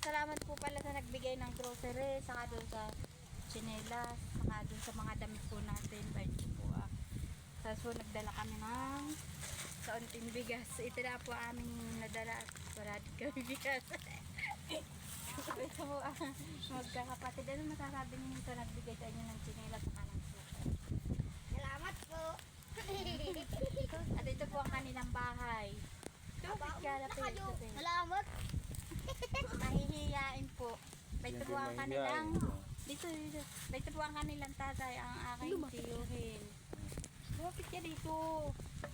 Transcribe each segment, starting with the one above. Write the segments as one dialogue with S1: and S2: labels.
S1: salamat po pala sa nagbigay ng grocery, saka doon sa tsinelas, saka doon sa mga damit po natin. Bait po ah. Tapos po nagdala kami ng kaunting bigas. Ito na po aming nadala at wala din kami bigas. Ito po ang magkakapatid. Ano masasabi niyo ito nagbigay sa inyo ng tsinelas saka ng suka?
S2: Salamat po.
S1: At ito po ang kanilang bahay. Ito, kalapit.
S2: Salamat.
S1: Mahihiyain po. Ito po ang kanilang
S3: Mahihiyain,
S1: ito po ang kanilang tatay, ang aking tiyuhin. Lumapit ka dito.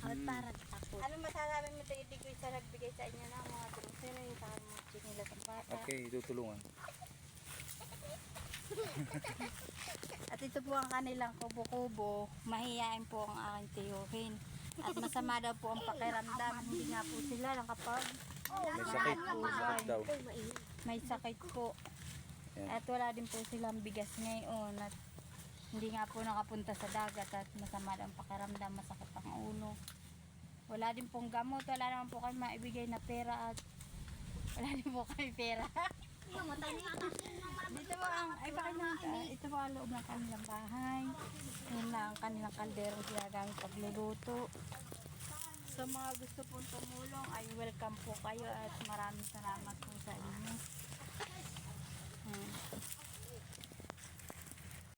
S2: At para takot.
S1: Ano masasabi mo tayo ko sa nagbigay sa inyo ng mga grocery, sa mga chinilas ng bata?
S3: Okay, tutulungan.
S1: At ito po ang kanilang kubo-kubo. Mahihiyain po ang aking tiyuhin. At masama daw po ang pakiramdam. Hindi nga po sila nakapag
S3: May sakit. May sakit daw.
S1: may sakit po.
S3: Yan.
S1: At wala din po silang bigas ngayon. At hindi nga po nakapunta sa dagat at masama daw ang pakiramdam, masakit ang ulo. Wala din pong gamot, wala naman po kami maibigay na pera at wala din po kami pera. Dito po ang, ay pakita, ito po ang loob ng kanilang bahay. Yan lang ang kanilang kalderong ginagamit pagluluto. Sa mga gusto pong tumulong ay welcome po kayo at maraming salamat po sa inyo.